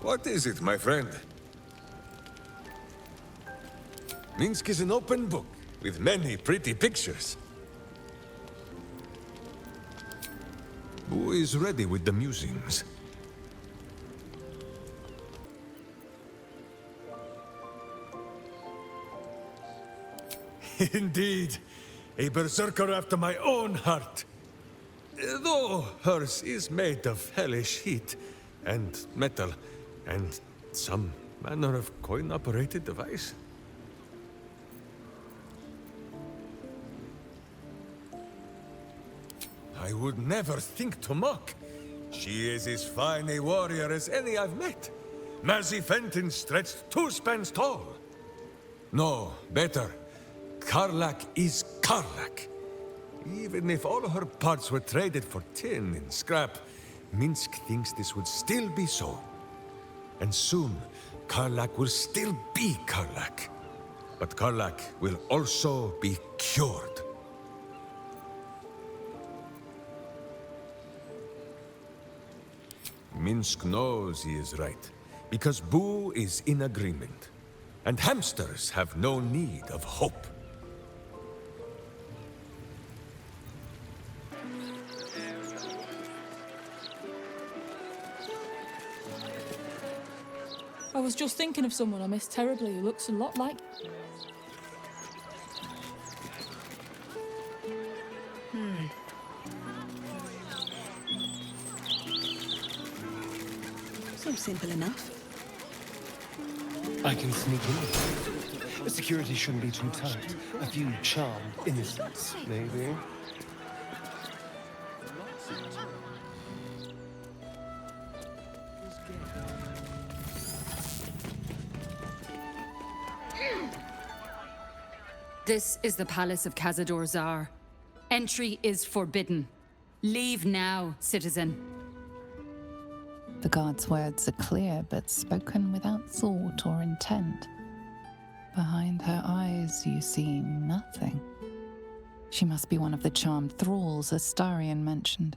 What is it, my friend? Minsc is an open book, with many pretty pictures. Who is ready with the musings? Indeed, a berserker after my own heart. Though hers is made of hellish heat, and metal, and some manner of coin-operated device. I would never think to mock. She is as fine a warrior as any I've met. Mercy Fenton stretched 2 spans tall. No, better. Karlach is Karlach. Even if all her parts were traded for tin and scrap, Minsc thinks this would still be so. And soon, Karlach will still be Karlach. But Karlach will also be cured. Minsc knows he is right, because Boo is in agreement. And hamsters have no need of hope. I was just thinking of someone I miss terribly who looks a lot like... So simple enough. I can sneak in. The security shouldn't be too tight. A few charmed innocents, maybe. This is the palace of Cazador Szarr. Entry is forbidden. Leave now, citizen. The guard's words are clear, but spoken without thought or intent. Behind her eyes, you see nothing. She must be one of the charmed thralls Astarion mentioned.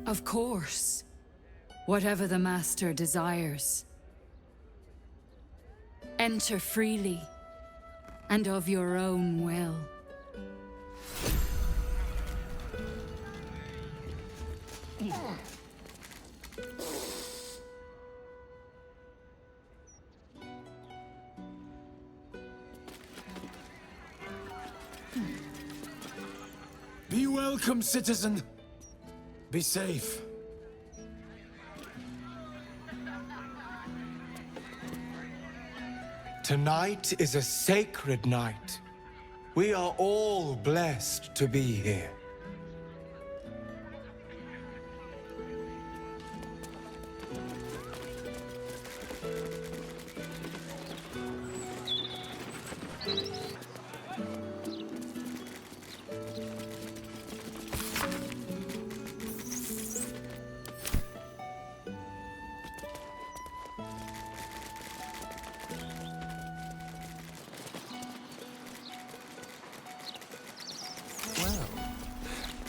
Of course. Whatever the master desires. Enter freely, and of your own will. Be welcome, citizen. Be safe. Tonight is a sacred night. We are all blessed to be here.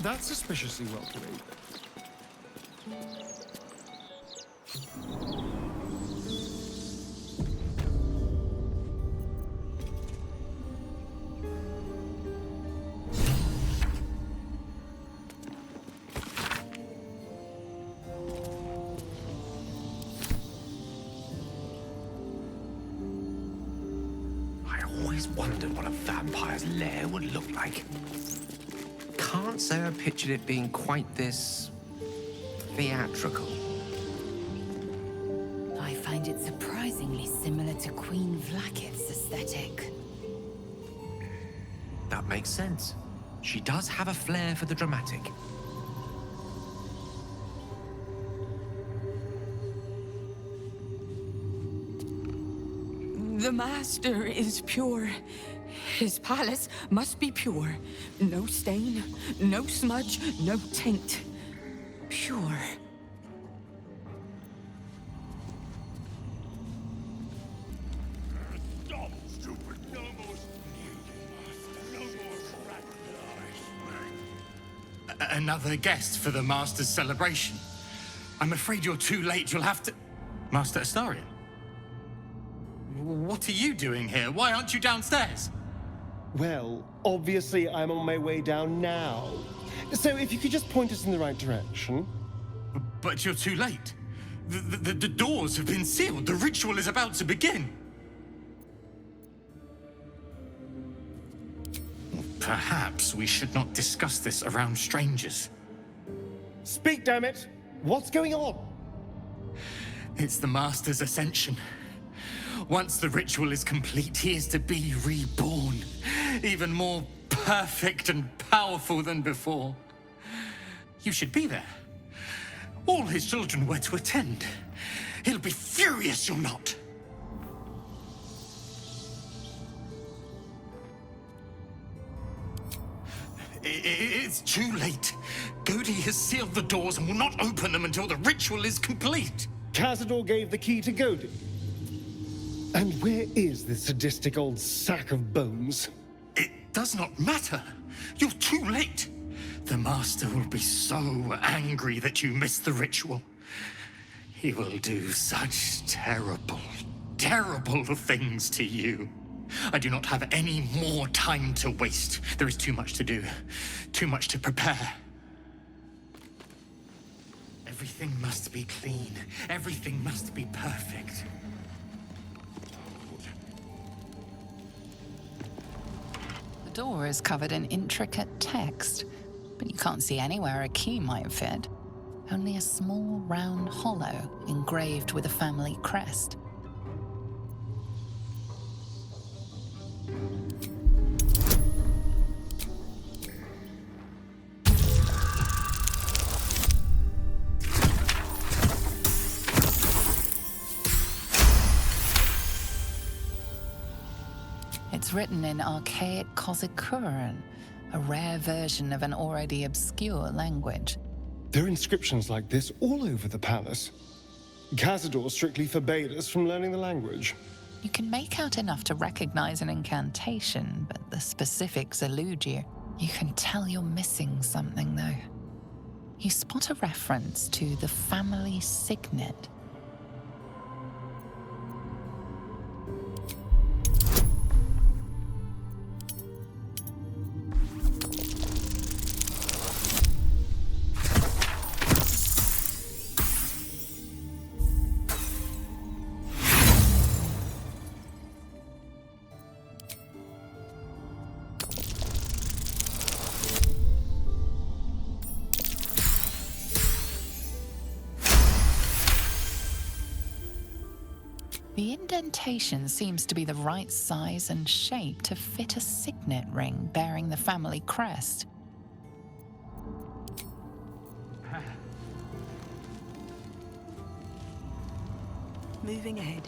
That's suspiciously welcoming. I always wondered what a vampire's lair would look like. Can't say I pictured it being quite this theatrical. I find it surprisingly similar to Queen Vlaakith's aesthetic. That makes sense. She does have a flair for the dramatic. The master is pure. His palace must be pure. No stain, no smudge, no taint. Pure. Stop, stupid! No more Another guest for the Master's celebration. I'm afraid you're too late. You'll have to... Master Astarion? What are you doing here? Why aren't you downstairs? Well, obviously I'm on my way down now. So if you could just point us in the right direction. But you're too late. The doors have been sealed. The ritual is about to begin. Perhaps we should not discuss this around strangers. Speak, damn it! What's going on? It's the Master's ascension. Once the ritual is complete, he is to be reborn. Even more perfect and powerful than before. You should be there. All his children were to attend. He'll be furious you're not. It's too late. Godi has sealed the doors and will not open them until the ritual is complete. Cazador gave the key to Godi. And where is this sadistic old sack of bones? It does not matter. You're too late. The Master will be so angry that you missed the ritual. He will do such terrible, terrible things to you. I do not have any more time to waste. There is too much to do, too much to prepare. Everything must be clean. Everything must be perfect. The door is covered in intricate text, but you can't see anywhere a key might fit. Only a small round hollow engraved with a family crest. It's written in archaic Cazador, a rare version of an already obscure language. There are inscriptions like this all over the palace. Cazador strictly forbade us from learning the language. You can make out enough to recognize an incantation, but the specifics elude you. You can tell you're missing something, though. You spot a reference to the family signet. The indentation seems to be the right size and shape to fit a signet ring bearing the family crest. Moving ahead.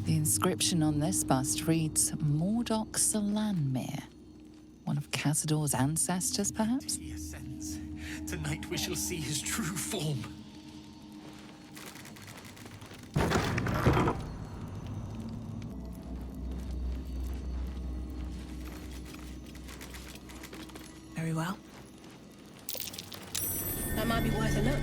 The inscription on this bust reads Mordok Salanmir. One of Cazador's ancestors, perhaps? He ascends. Tonight we shall see his true form. Very well. That might be worth a look.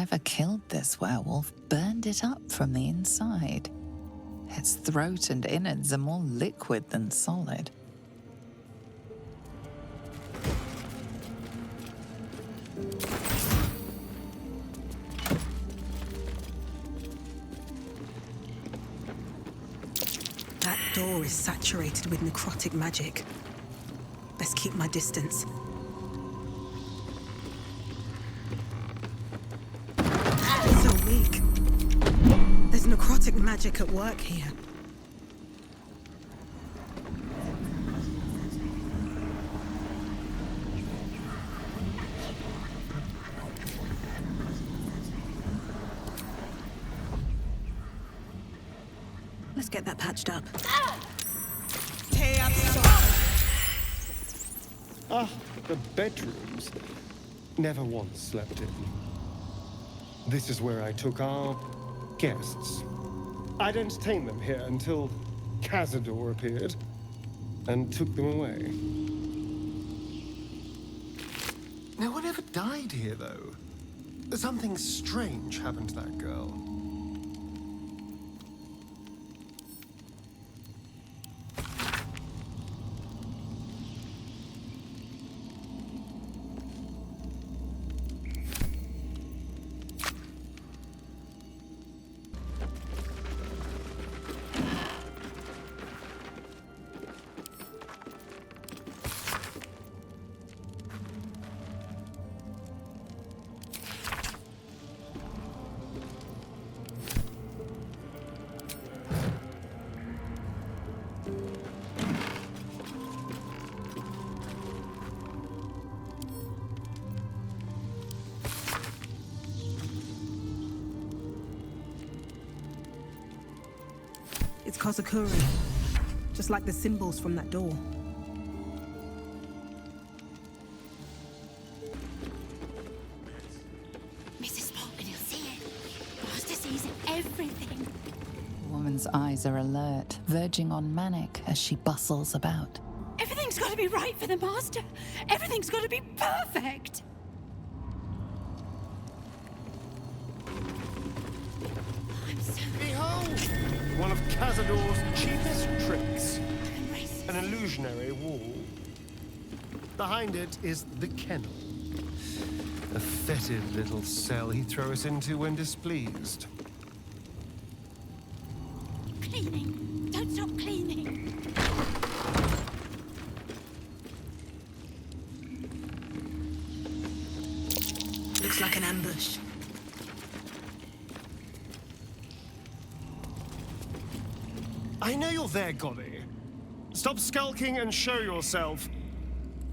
Whoever killed this werewolf burned it up from the inside. Its throat and innards are more liquid than solid. That door is saturated with necrotic magic. Best keep my distance. So weak. There's necrotic magic at work here. Let's get that patched up. Ah, the bedrooms. Never once slept in. This is where I took our guests. I'd entertained them here until Cazador appeared and took them away. No one ever died here, though. Something strange happened to that girl. It's Cazador, just like the symbols from that door. Mrs. Morgan, you'll see it. Master sees everything. The woman's eyes are alert, verging on manic as she bustles about. Everything's got to be right for the Master. Everything's got to be perfect. Behold! One of Cazador's cheapest tricks. An illusionary wall. Behind it is the kennel. A fetid little cell he throws into when displeased. Cleaning. Don't stop cleaning. Looks like an ambush. I know you're there, Golly. Stop skulking and show yourself.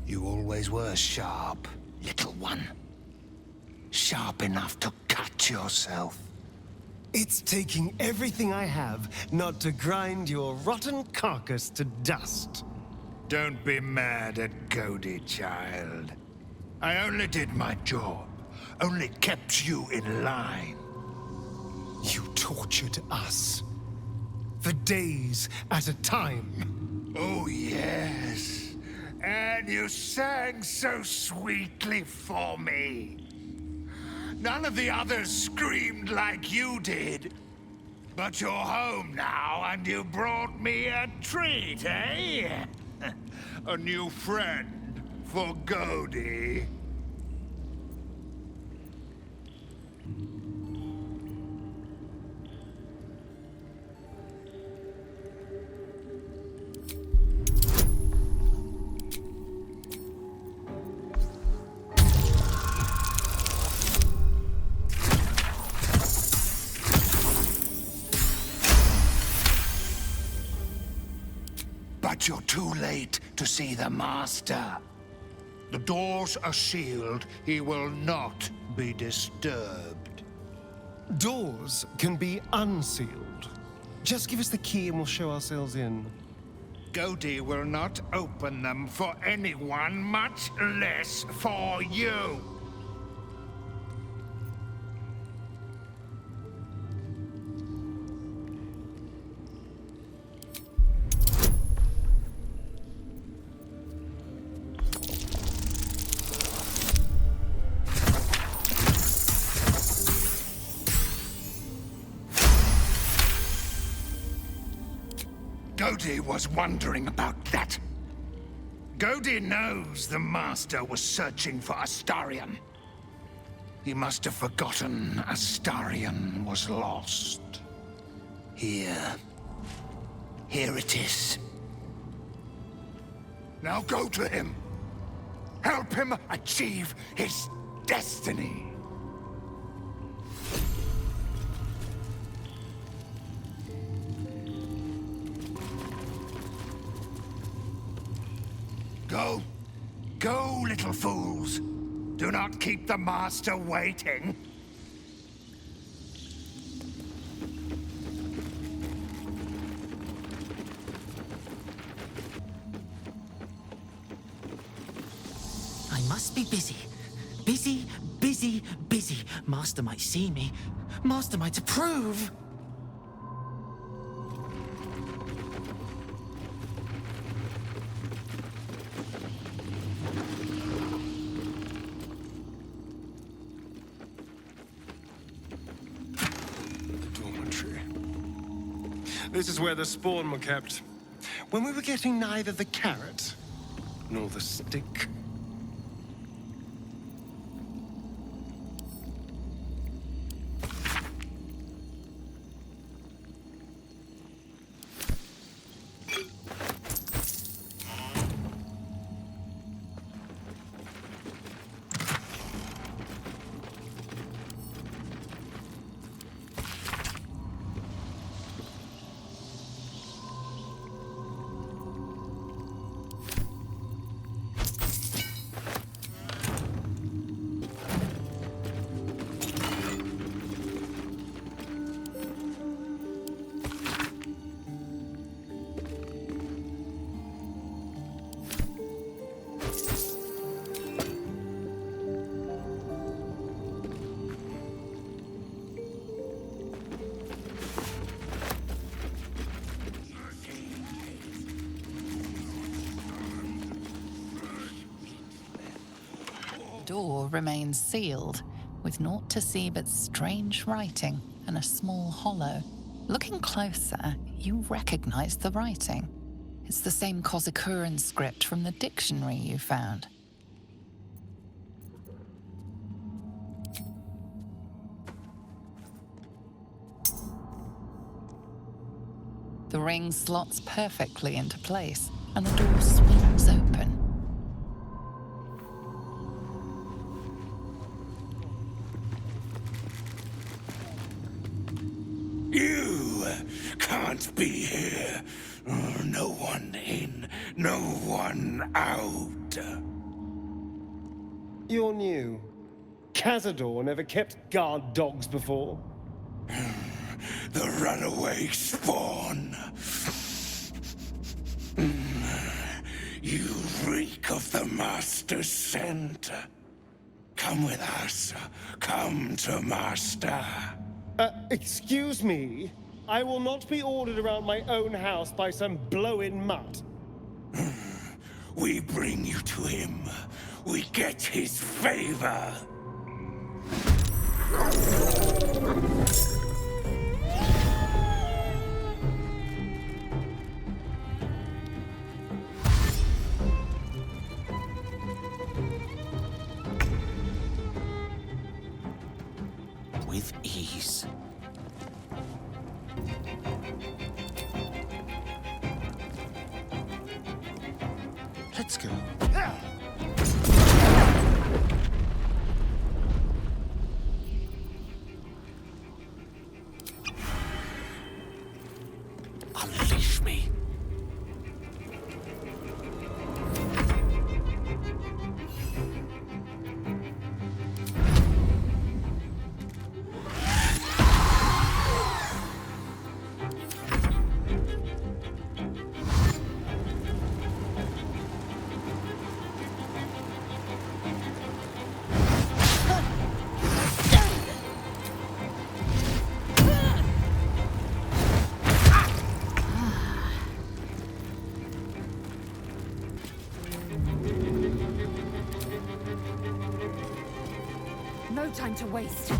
You always were sharp, little one. Sharp enough to cut yourself. It's taking everything I have not to grind your rotten carcass to dust. Don't be mad at Cody, child. I only did my job. Only kept you in line. You tortured us. For days at a time. Oh, yes. And you sang so sweetly for me. None of the others screamed like you did. But you're home now, and you brought me a treat, eh? A new friend for Cody. But you're too late to see the Master. The doors are sealed. He will not be disturbed. Doors can be unsealed. Just give us the key and we'll show ourselves in. Cody will not open them for anyone, much less for you. Godi was wondering about that. Godi knows the Master was searching for Astarion. He must have forgotten Astarion was lost. Here. Here it is. Now go to him. Help him achieve his destiny. Go. Go, little fools. Do not keep the Master waiting. I must be busy. Busy, busy, busy. Master might see me. Master might approve. This is where the spawn were kept. When we were getting neither the carrot nor the stick. Door remains sealed, with naught to see but strange writing and a small hollow. Looking closer, you recognize the writing. It's the same Kozakuran script from the dictionary you found. The ring slots perfectly into place, and the door swings open. You can't be here. No one in, no one out. You're new. Cazador never kept guard dogs before. The runaway spawn. You reek of the Master's scent. Come with us. Come to Master. Excuse me? I will not be ordered around my own house by some blow-in mutt. We bring you to him. We get his favor. With ease. Let's go. Unleash me. No time to waste.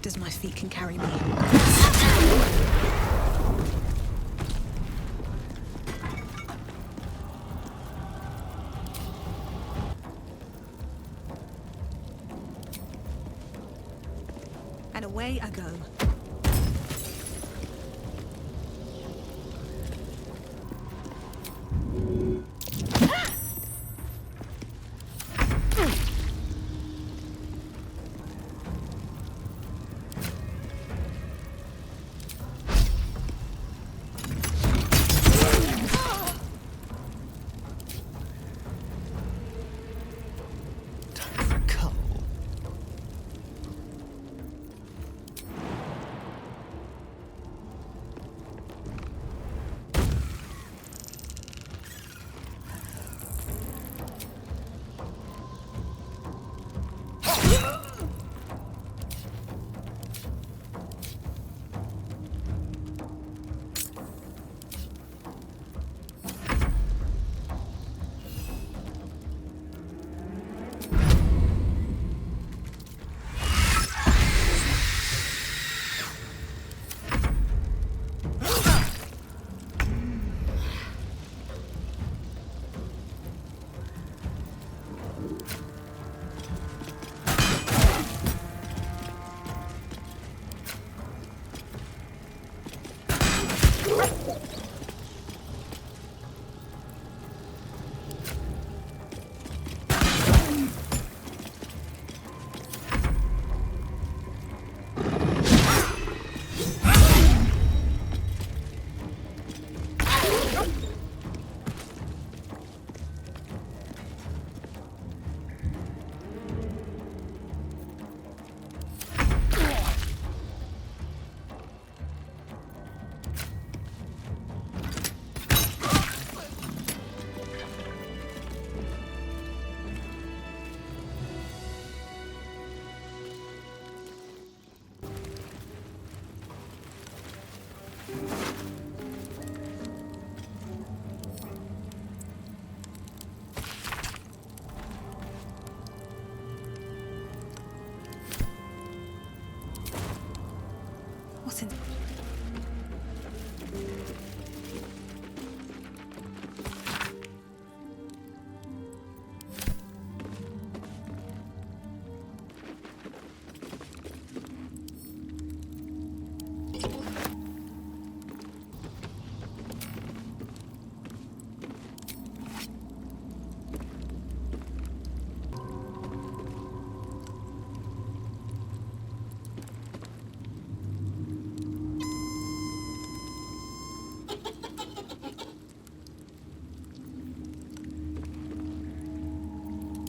swift as my feet can carry me. And away I go.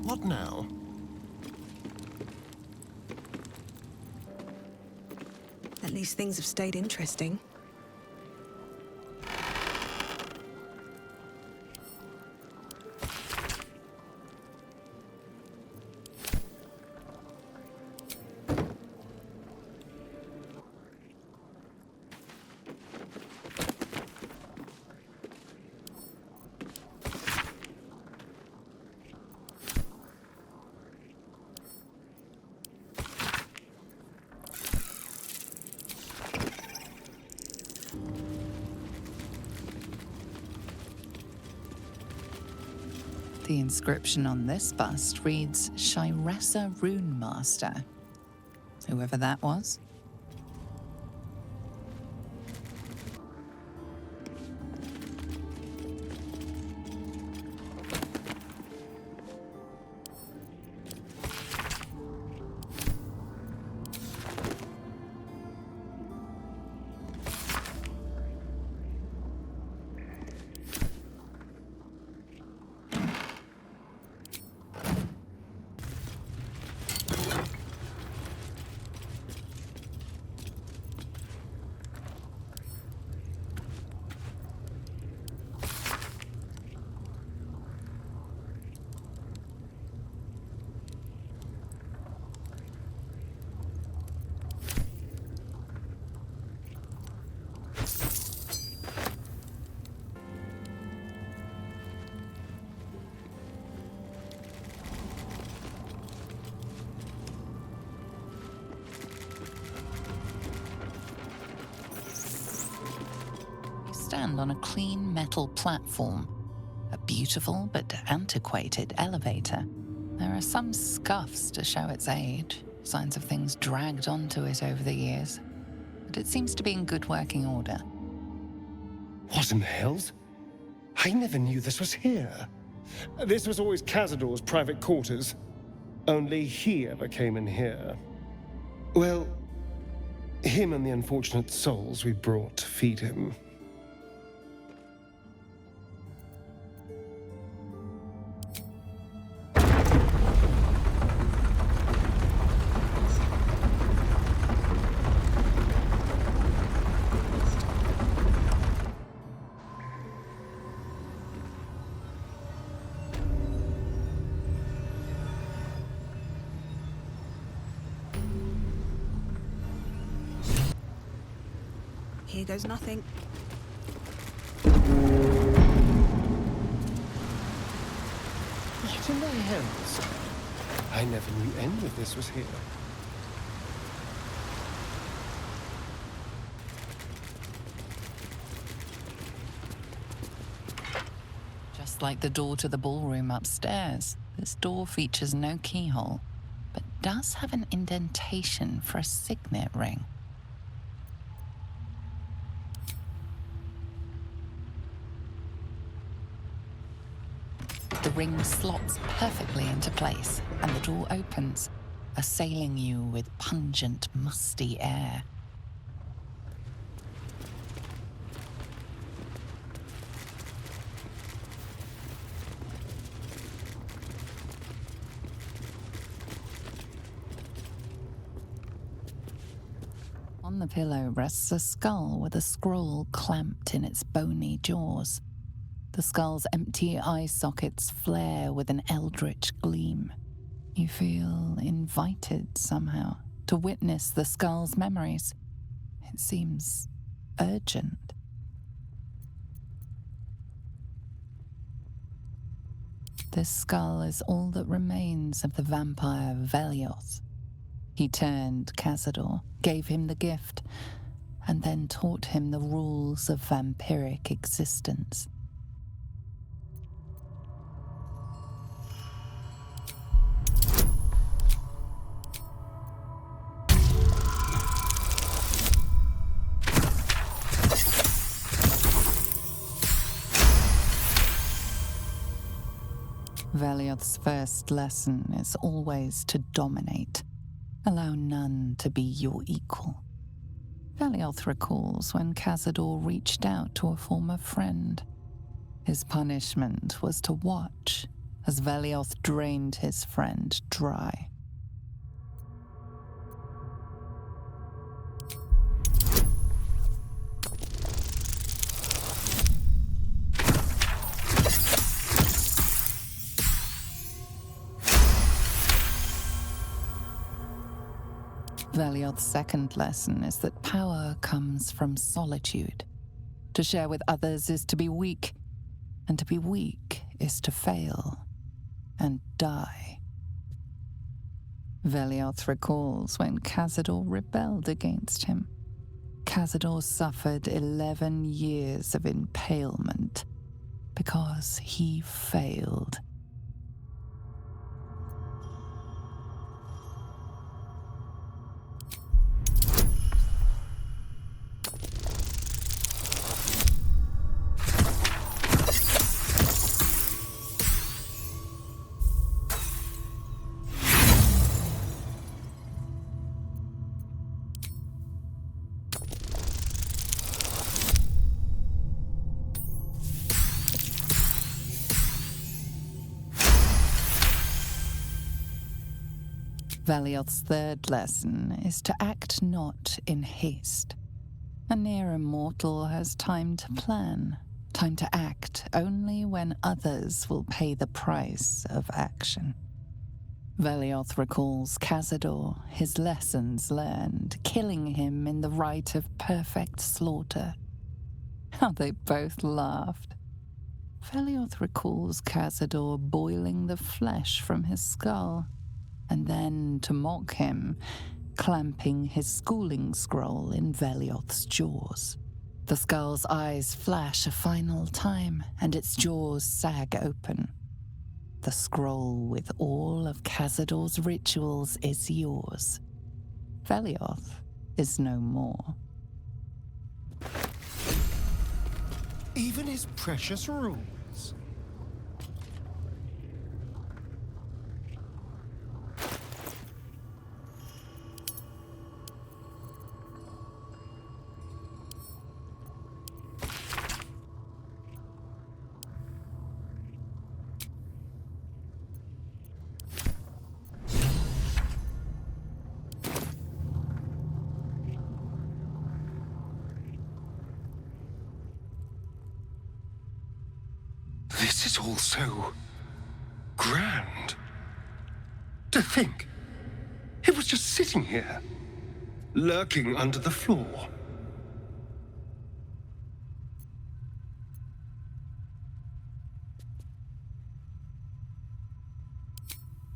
What now? At least things have stayed interesting. The inscription on this bust reads Shiressa Rune Master. Whoever that was. stand on a clean metal platform, a beautiful but antiquated elevator. There are some scuffs to show its age, signs of things dragged onto it over the years, but it seems to be in good working order. What in the hells? I never knew this was here. This was always Cazador's private quarters. Only he ever came in here. Well, him and the unfortunate souls we brought to feed him. Here goes nothing. What in the hells? I never knew any of this was here. Just like the door to the ballroom upstairs, this door features no keyhole, but does have an indentation for a signet ring. The ring slots perfectly into place, and the door opens, assailing you with pungent, musty air. On the pillow rests a skull with a scroll clamped in its bony jaws. The skull's empty eye sockets flare with an eldritch gleam. You feel invited somehow to witness the skull's memories. It seems urgent. This skull is all that remains of the vampire Velioth. He turned Cazador, gave him the gift, and then taught him the rules of vampiric existence. Velioth's first lesson is always to dominate. Allow none to be your equal. Velioth recalls when Cazador reached out to a former friend. His punishment was to watch as Velioth drained his friend dry. Velioth's second lesson is that power comes from solitude. To share with others is to be weak, and to be weak is to fail and die. Velioth recalls when Cazador rebelled against him. Cazador suffered 11 years of impalement because he failed. Velioth's third lesson is to act not in haste. A near immortal has time to plan, time to act only when others will pay the price of action. Velioth recalls Cazador, his lessons learned, killing him in the rite of perfect slaughter. How they both laughed. Velioth recalls Cazador boiling the flesh from his skull, and then, to mock him, clamping his schooling scroll in Velioth's jaws. The skull's eyes flash a final time, and its jaws sag open. The scroll with all of Cazador's rituals is yours. Velioth is no more. Even his precious rules. This is all so grand. To think, it was just sitting here, lurking under the floor.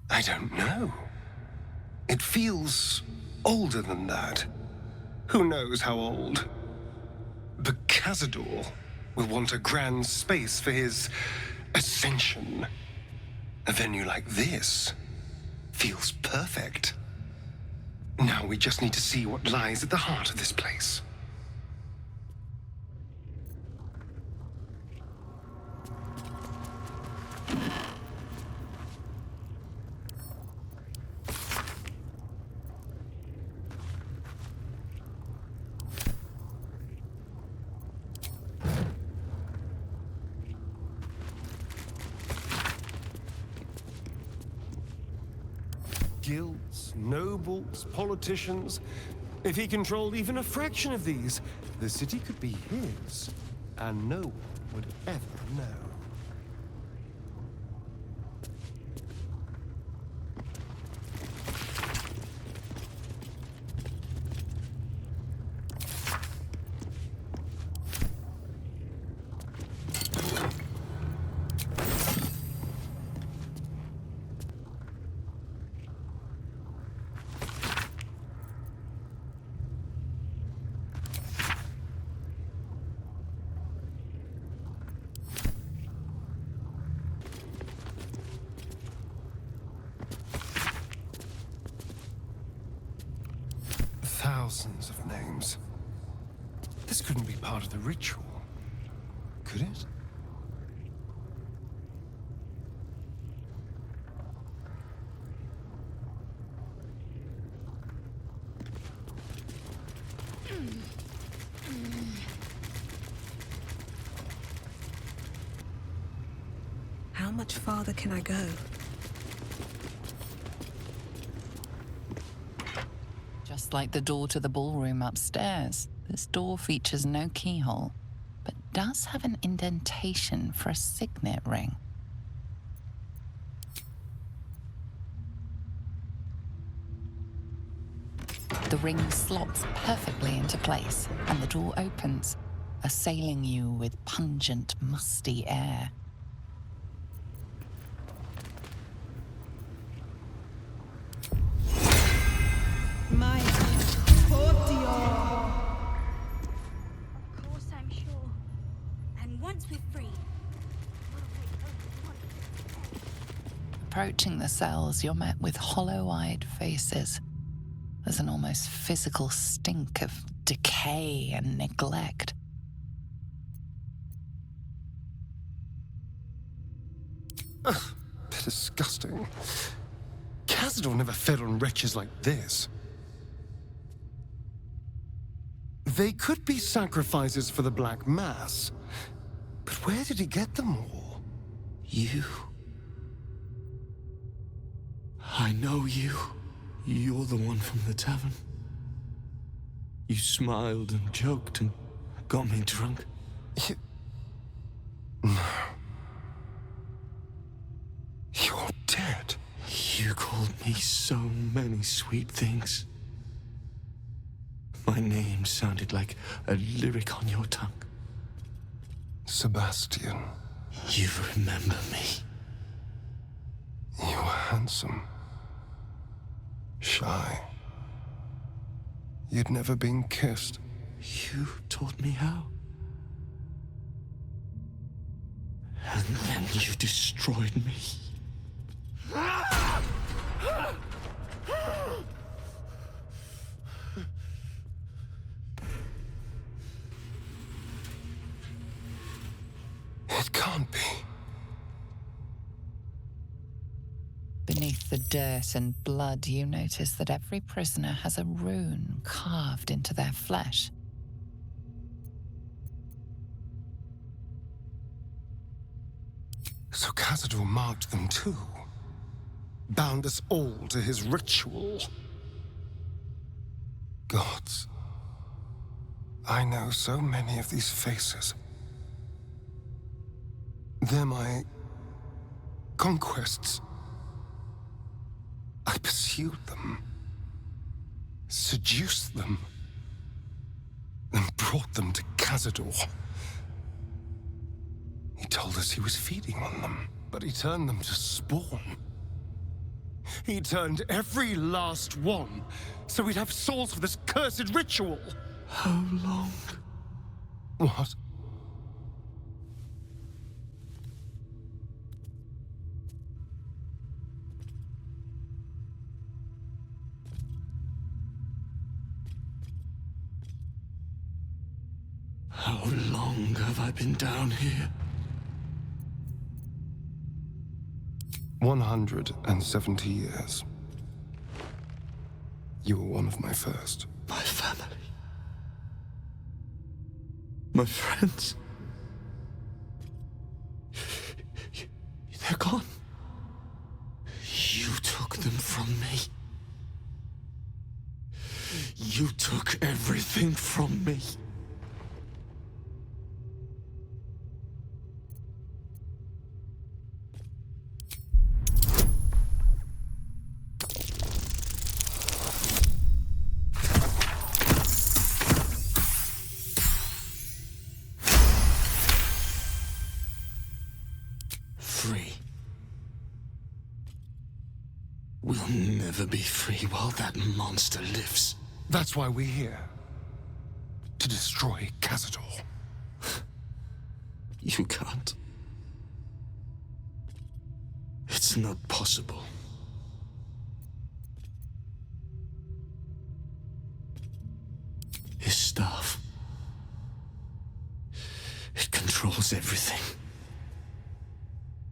I don't know. It feels older than that. Who knows how old? But Cazador will want a grand space for his ascension. A venue like this feels perfect. Now we just need to see what lies at the heart of this place. Guilds, nobles, politicians. If he controlled even a fraction of these, the city could be his, and no one would ever know. Thousands of names. This couldn't be part of the ritual, could it? How much farther can I go? Just like the door to the ballroom upstairs, this door features no keyhole, but does have an indentation for a signet ring. The ring slots perfectly into place, and the door opens, assailing you with pungent, musty air. My Portio. Of course, I'm sure. And once we're free. Approaching the cells, you're met with hollow-eyed faces. There's an almost physical stink of decay and neglect. Ugh, they're disgusting. Cazador never fed on wretches like this. They could be sacrifices for the Black Mass, but where did he get them all? You. I know you. You're the one from the tavern. You smiled and joked and got me drunk. No. You're dead. You called me so many sweet things. My name sounded like a lyric on your tongue. Sebastian. You remember me. You were handsome. Shy. You'd never been kissed. You taught me how. And then you destroyed me. It can't be. Beneath the dirt and blood, you notice that every prisoner has a rune carved into their flesh. So Cazador marked them too. Bound us all to his ritual. Gods, I know so many of these faces. They're my conquests. I pursued them, seduced them, and brought them to Cazador. He told us he was feeding on them, but he turned them to spawn. He turned every last one, so we'd have souls for this cursed ritual. How long? What? How long have I been down here? 170 years. You were one of my first. My family. My friends. They're gone. You took them from me. You took everything from me. We'll never be free while that monster lives. That's why we're here. To destroy Cazador. You can't. It's not possible. His staff. It controls everything.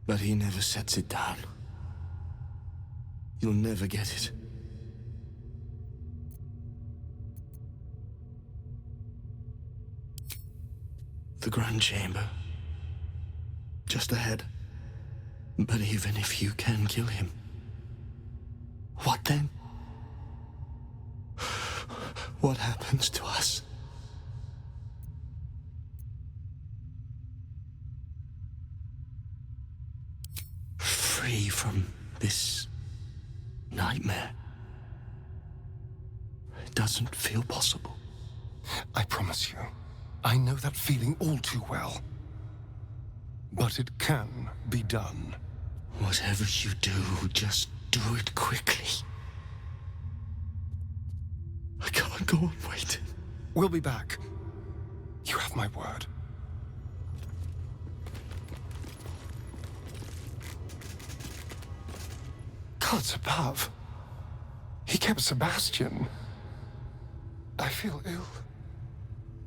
But he never sets it down. You'll never get it. The Grand Chamber. Just ahead. But even if you can kill him, what then? What happens to us? Free from this nightmare. It doesn't feel possible. I promise you, I know that feeling all too well. But it can be done. Whatever you do, just do it quickly. I can't go on waiting. We'll be back. You have my word. Gods above. He kept Sebastian. I feel ill.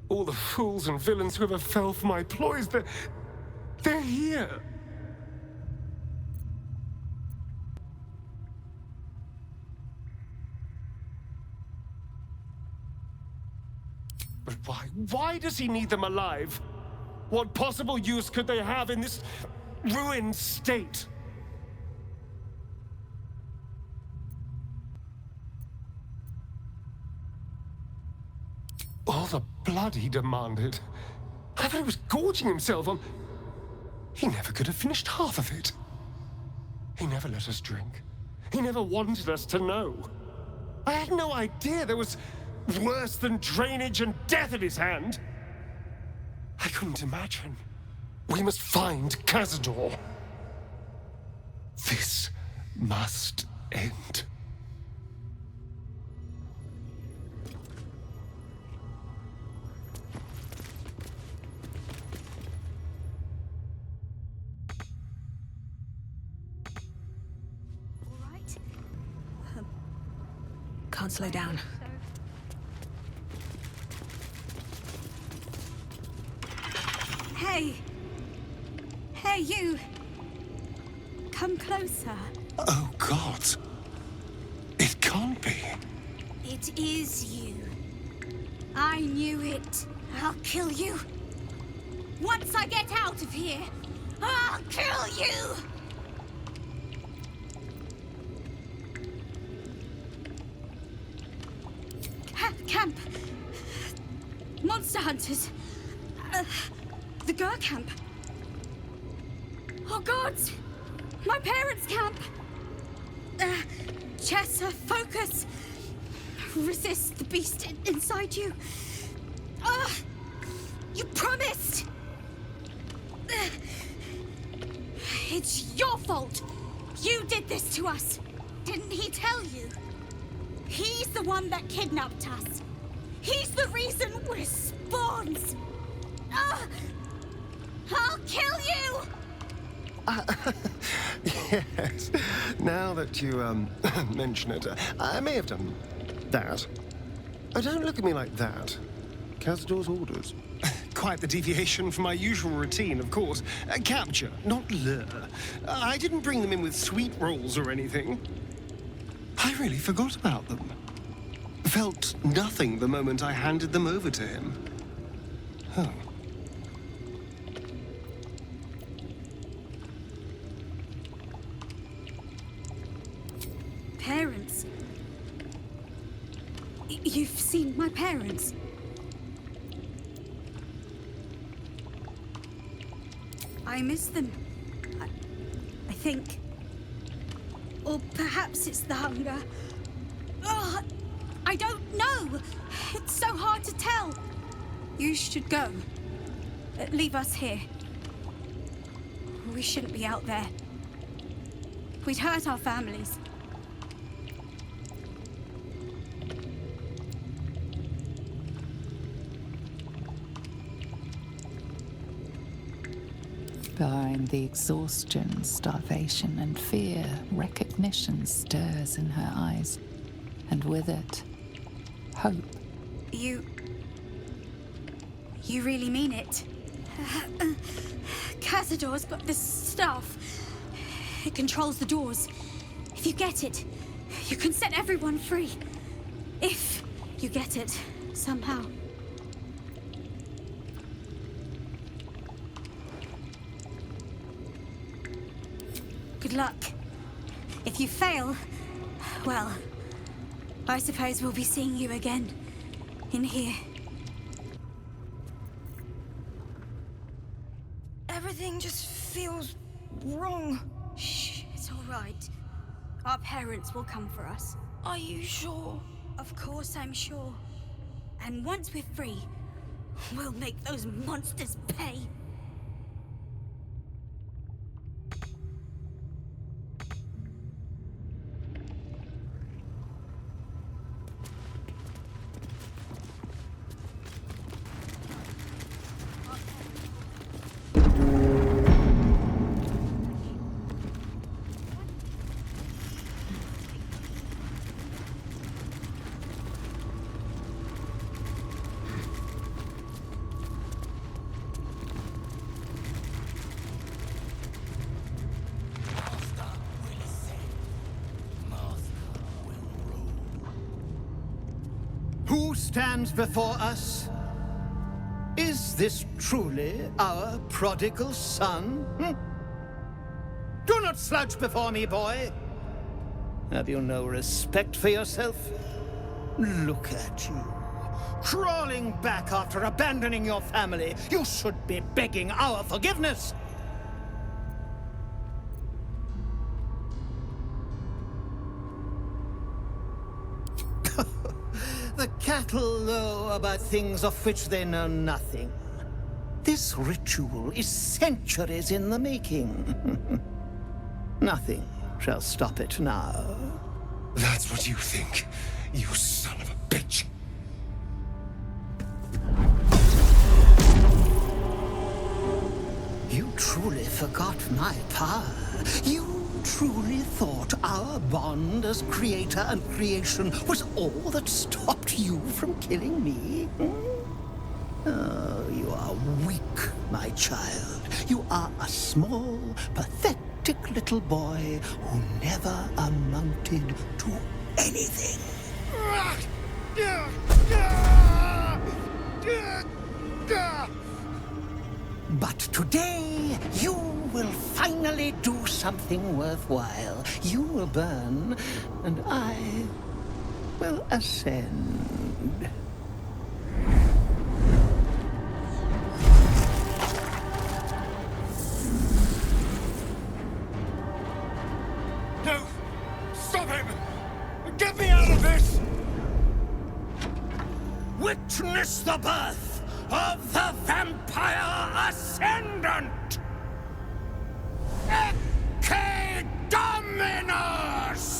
All the fools and villains who ever fell for my ploys, they're here. But why? Why does he need them alive? What possible use could they have in this ruined state? All the blood he demanded. I thought he was gorging himself on... He never could have finished half of it. He never let us drink. He never wanted us to know. I had no idea there was worse than drainage and death in his hand. I couldn't imagine. We must find Cazador. This must end. can't slow down. Hey! Hey, you! Come closer. Oh, God. It can't be. It is you. I knew it. I'll kill you. Once I get out of here, I'll kill you! Camp. Monster hunters. The Gur camp. Oh, gods! My parents' camp! Chessa, focus! Resist the beast inside you. You promised! It's your fault! You did this to us! Didn't he tell you? He's the one that kidnapped us. He's the reason we're spawns. I'll kill you! Yes. Now that you, mention it, I may have done that. Don't look at me like that. Cazador's orders. Quite the deviation from my usual routine, of course. Capture, not lure. I didn't bring them in with sweet rolls or anything. I really forgot about them. Felt nothing the moment I handed them over to him. Oh. Parents. You've seen my parents. I miss them. I think. Or perhaps it's the hunger. Oh, I don't know. It's so hard to tell. You should go. Leave us here. We shouldn't be out there. We'd hurt our families. Behind the exhaustion, starvation, and fear, recognition stirs in her eyes, and with it, hope. You really mean it? Cazador's got this stuff. It controls the doors. If you get it, you can set everyone free. If you get it, somehow. Good luck. If you fail, well, I suppose we'll be seeing you again in here. Everything just feels wrong. Shh, it's all right. Our parents will come for us. Are you sure? Of course I'm sure. And once we're free, we'll make those monsters pay. Who stands before us? Is this truly our prodigal son? Do not slouch before me, boy. Have you no respect for yourself? Look at you, crawling back after abandoning your family. You should be begging our forgiveness. The cattle know about things of which they know nothing. This ritual is centuries in the making. Nothing shall stop it now. That's what you think, you son of a bitch. You truly forgot my power. You truly thought our bond as creator and creation was all that stopped you from killing me? Hmm? Oh, you are weak, my child. You are a small, pathetic little boy who never amounted to anything. But today, you will finally do something worthwhile. You will burn, and I will ascend. No! Stop him! Get me out of this! Witness the birth of the Vampire Ascendant! Ecce Dominus!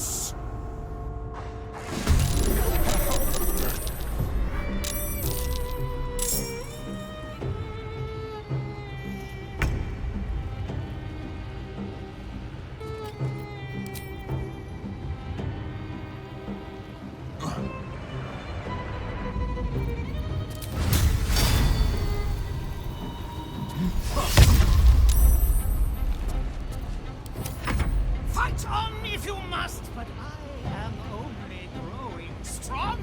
Fight on if you must, but I am only growing stronger!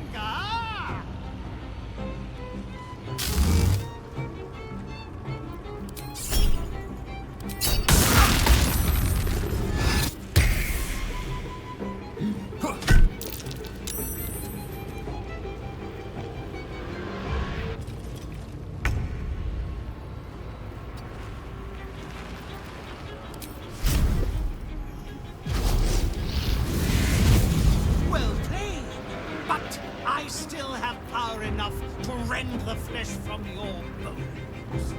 Well played, but I still have power enough to rend the flesh from your bones.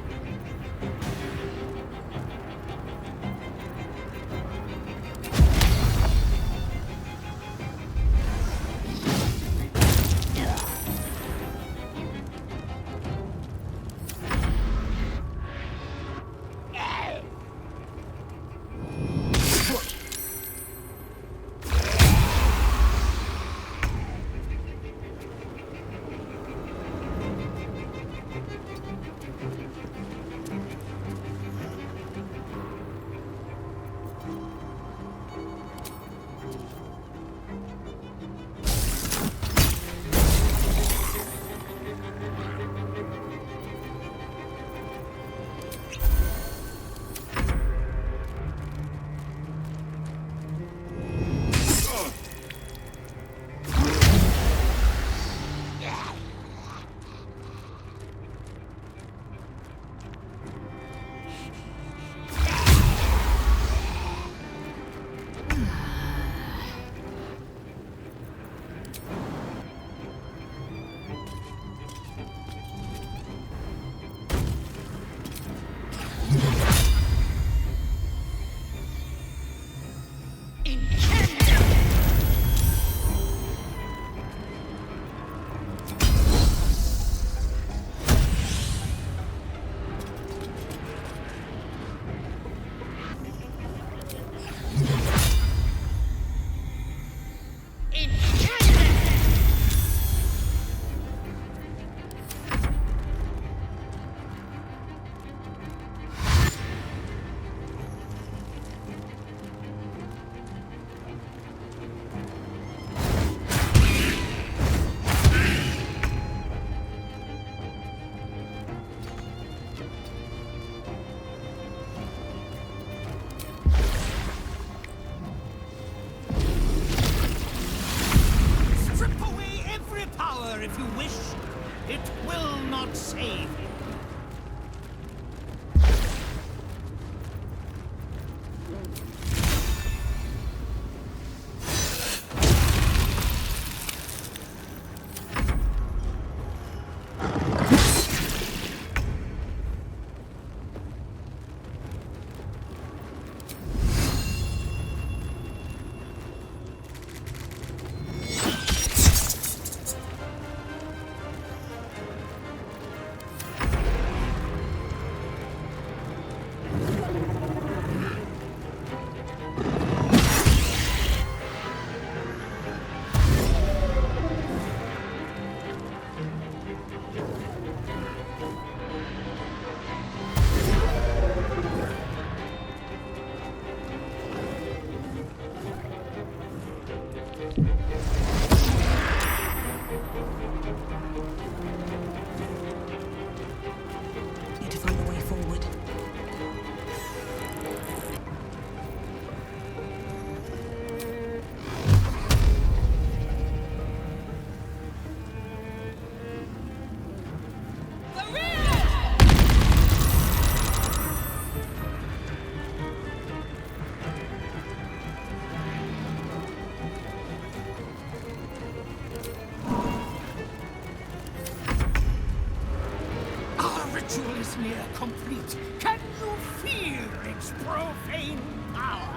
If you wish, it will not save you. Need to find a way forward. Our ritual is near complete. Can you feel its profane power?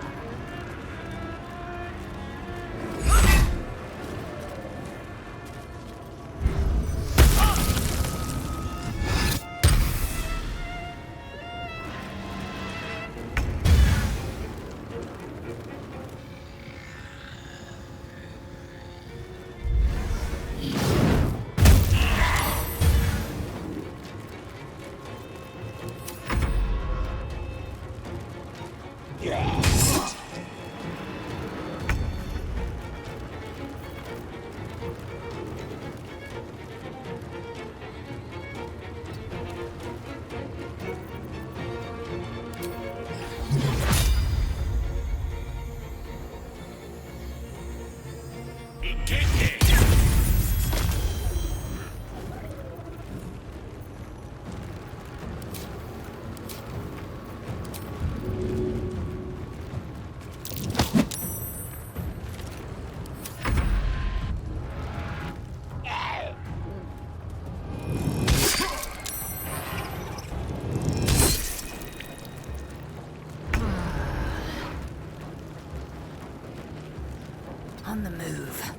On the move.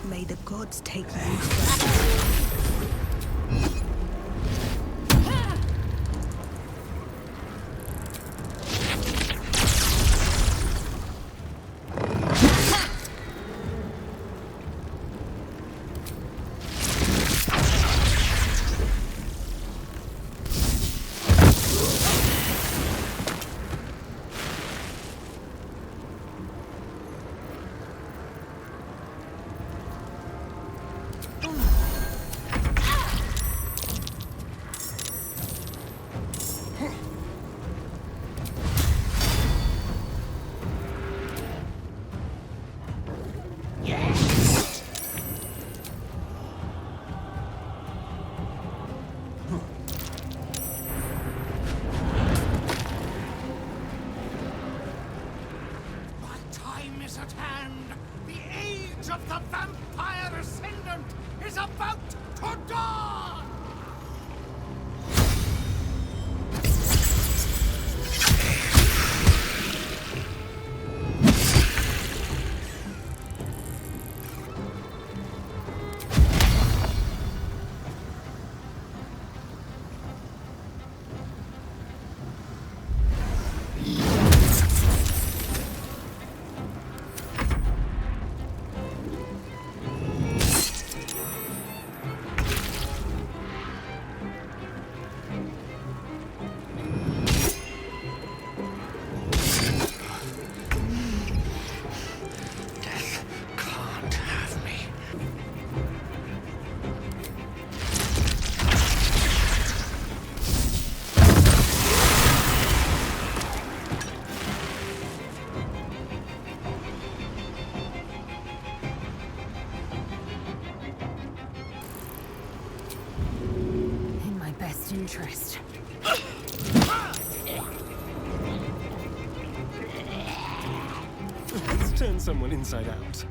May the gods take you first. interest. Let's turn someone inside out.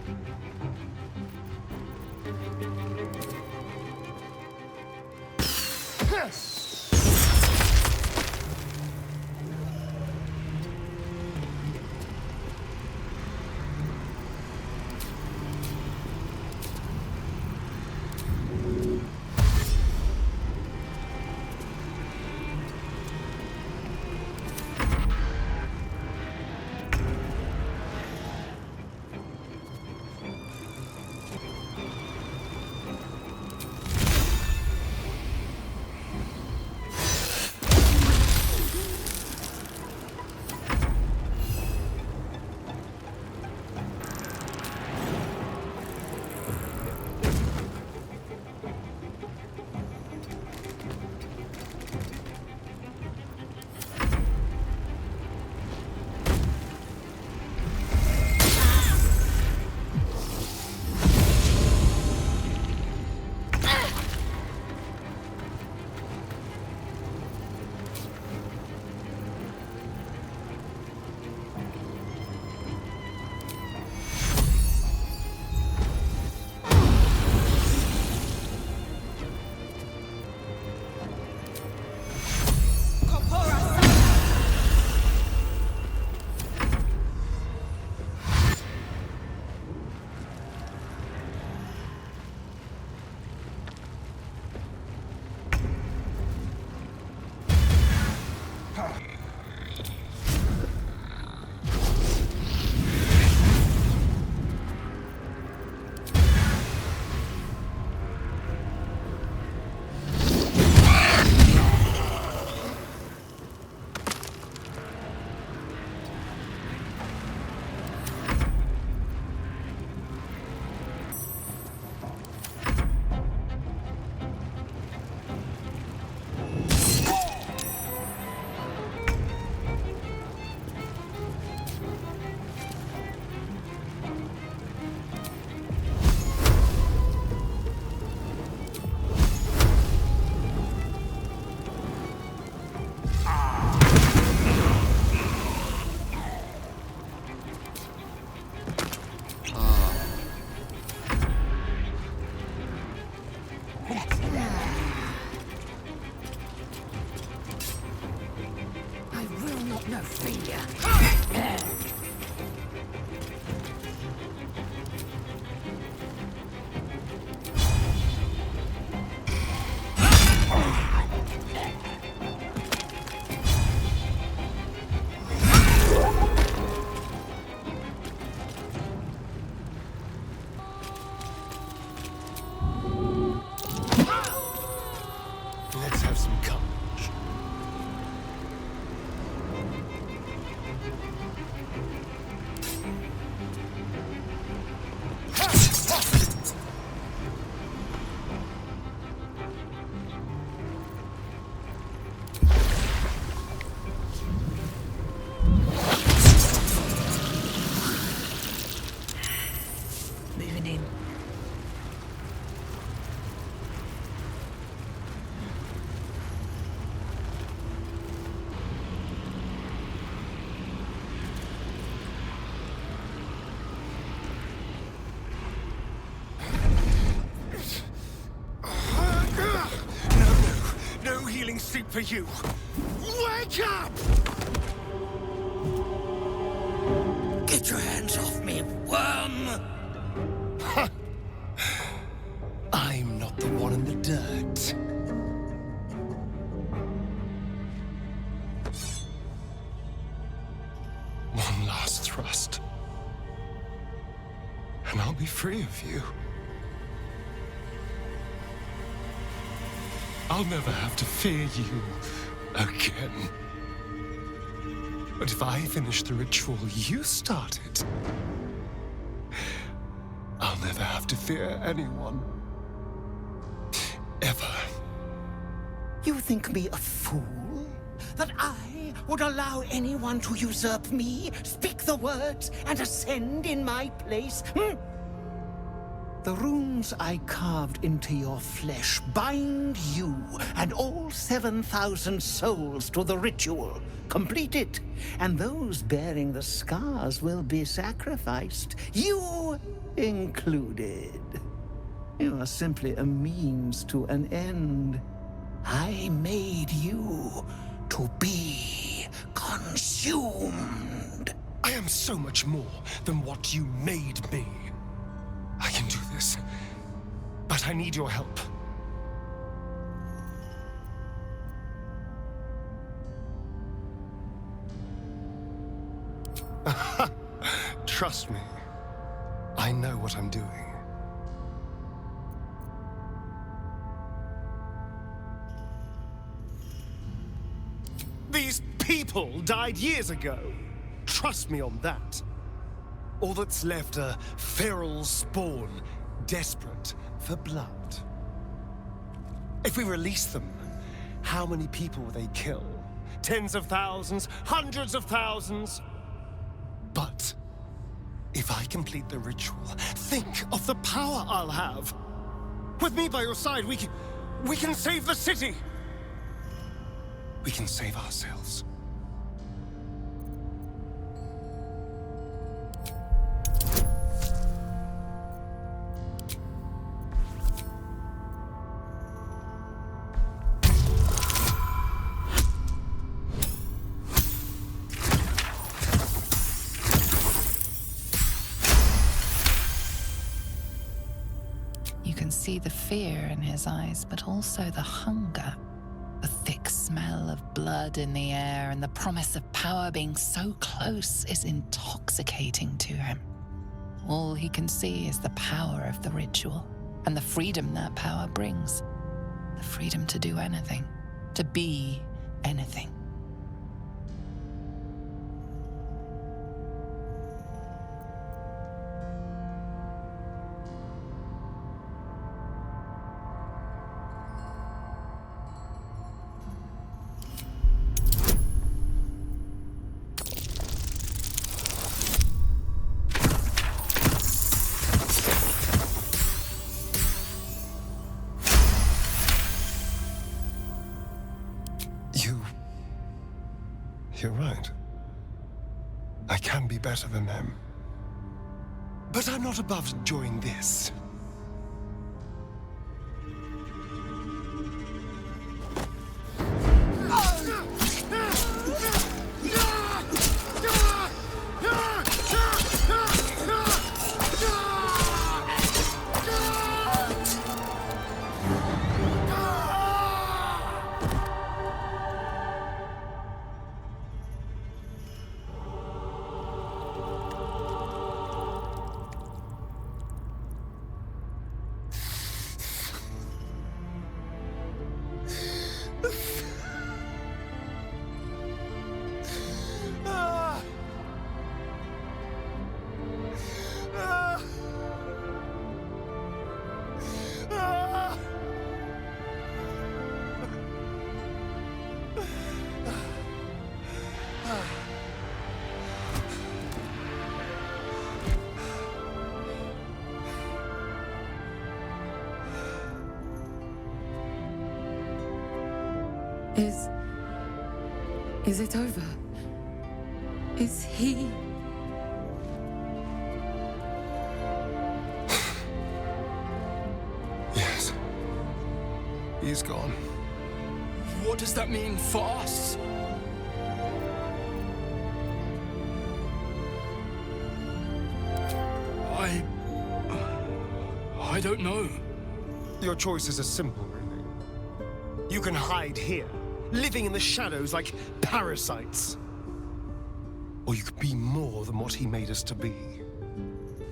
Sleep for you. Wake up! Get your hands off me, worm! I'm not the one in the dirt. One last thrust. And I'll be free of you. I'll never have to fear you again. But if I finish the ritual you started, I'll never have to fear anyone. Ever. You think me a fool? That I would allow anyone to usurp me, speak the words, and ascend in my place? The runes I carved into your flesh bind you and all 7,000 souls to the ritual. Complete it, and those bearing the scars will be sacrificed, you included. You are simply a means to an end. I made you to be consumed. I am so much more than what you made me. I can do this, but I need your help. Trust me, I know what I'm doing. These people died years ago. Trust me on that. All that's left are feral spawn, desperate for blood. If we release them, how many people will they kill? Tens of thousands, hundreds of thousands? But if I complete the ritual, think of the power I'll have. With me by your side, we can save the city. We can save ourselves. See the fear in his eyes, but also the hunger. The thick smell of blood in the air and the promise of power being so close is intoxicating to him. All he can see is the power of the ritual and the freedom that power brings. The freedom to do anything, to be anything. You're right. I can be better than them. But I'm not above enjoying this. Is it over? Is he... Yes. He's gone. What does that mean for us? I don't know. Your choices are simple, really. You can hide here, living in the shadows like parasites. Or you could be more than what he made us to be.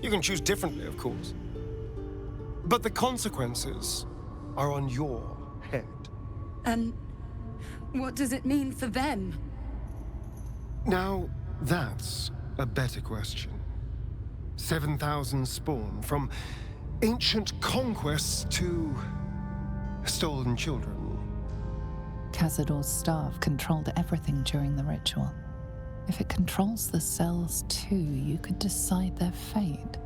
You can choose differently, of course. But the consequences are on your head. And what does it mean for them? Now, that's a better question. 7,000 spawn, from ancient conquests to stolen children. Cazador's staff controlled everything during the ritual. If it controls the cells too, you could decide their fate.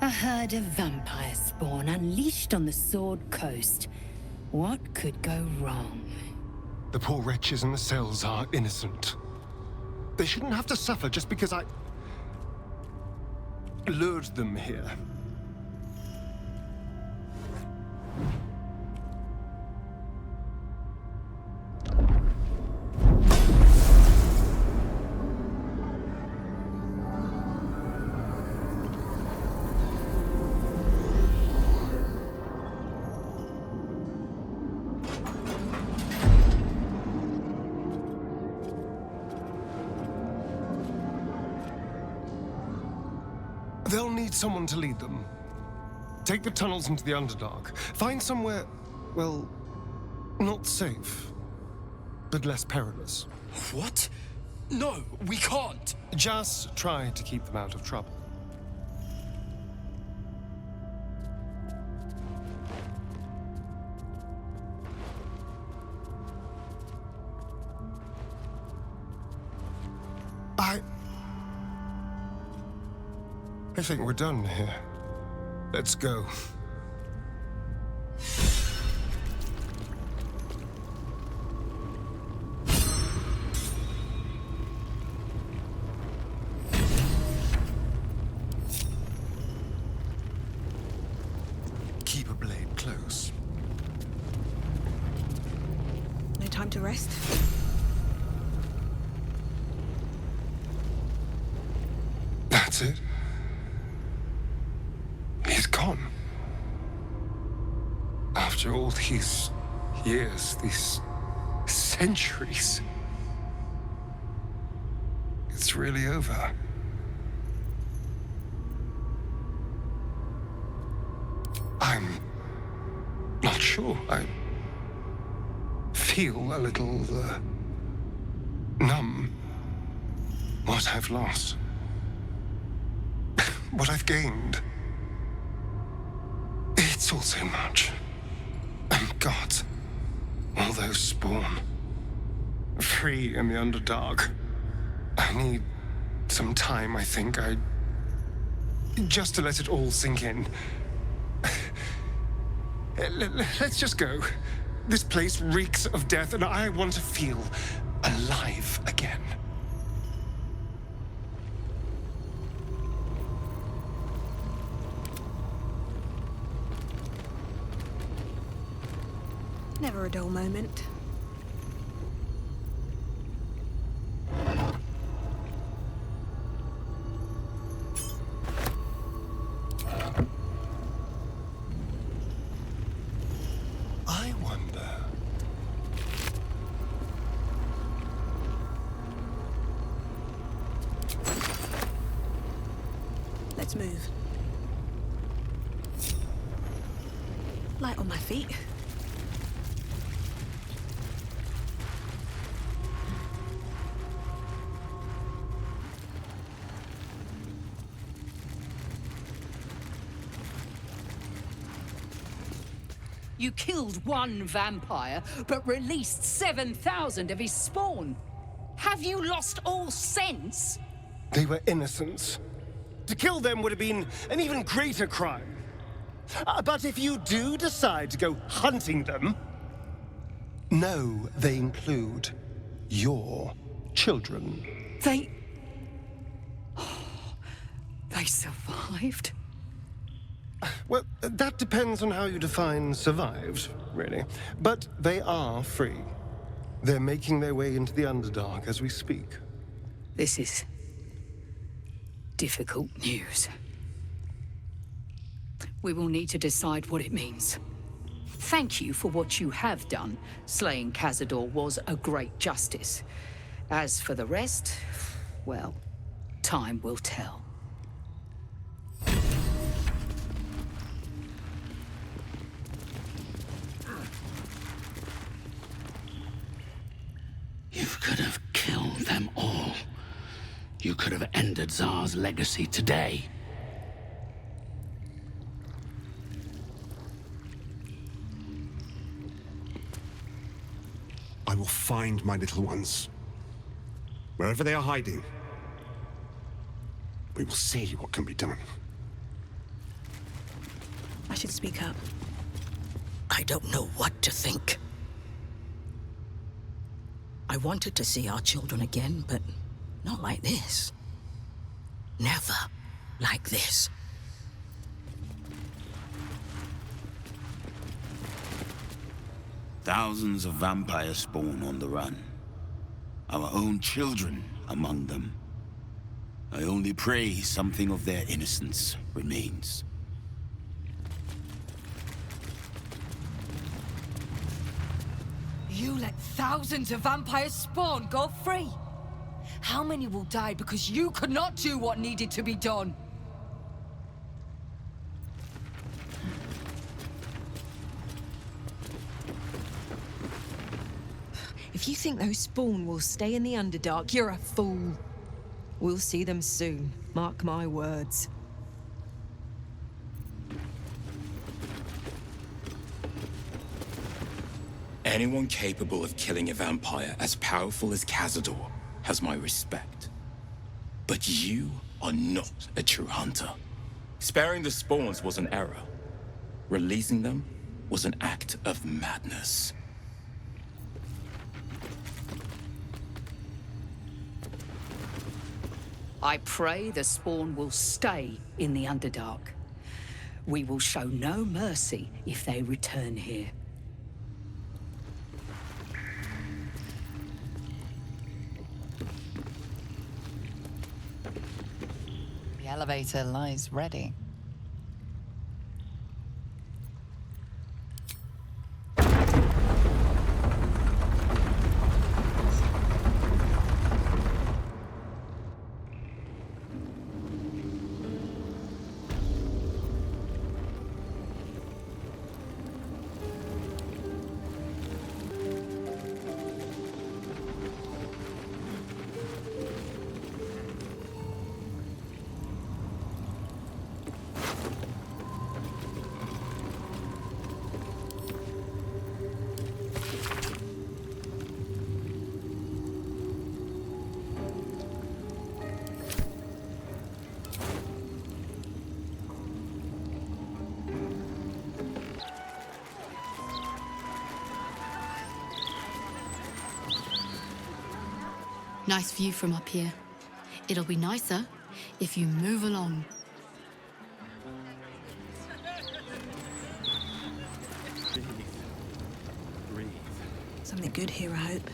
A herd of vampire spawn unleashed on the Sword Coast. What could go wrong? The poor wretches in the cells are innocent. They shouldn't have to suffer just because I lured them here. They'll need someone to lead them. Take the tunnels into the Underdark. Find somewhere, well, not safe, but less perilous. What? No, we can't! Just try to keep them out of trouble. I think we're done here. Let's go. Keep a blade close. No time to rest? That's it. He's gone. After all these years, these centuries, it's really over. I'm not sure. I feel a little numb. What I've lost. What I've gained. It's all so much. And God, all those spawn. Free in the Underdark. I need some time, I think. Just to let it all sink in. Let's just go. This place reeks of death, and I want to feel alive again. Never a dull moment. I wonder. Let's move. Light on my feet. You killed one vampire, but released 7,000 of his spawn. Have you lost all sense? They were innocents. To kill them would have been an even greater crime. But if you do decide to go hunting them, know they include your children. They survived? Well, that depends on how you define survived, really. But they are free. They're making their way into the Underdark as we speak. This is difficult news. We will need to decide what it means. Thank you for what you have done. Slaying Cazador was a great justice. As for the rest, well, time will tell. You could have killed them all. You could have ended Szarr's legacy today. I will find my little ones. Wherever they are hiding. We will see what can be done. I should speak up. I don't know what to think. I wanted to see our children again, but not like this. Never like this. Thousands of vampires spawn on the run. Our own children among them. I only pray something of their innocence remains. You let thousands of vampires spawn go free. How many will die because you could not do what needed to be done? If you think those spawn will stay in the Underdark, you're a fool. We'll see them soon, mark my words. Anyone capable of killing a vampire as powerful as Cazador has my respect. But you are not a true hunter. Sparing the spawns was an error. Releasing them was an act of madness. I pray the spawn will stay in the Underdark. We will show no mercy if they return here. The elevator lies ready. Nice view from up here. It'll be nicer if you move along. Breathe. Something good here, I hope.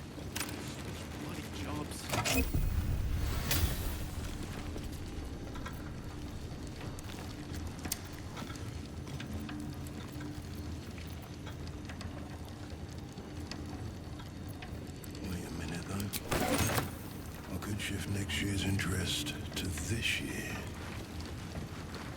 Wait a minute, though. I could shift next year's interest to this year.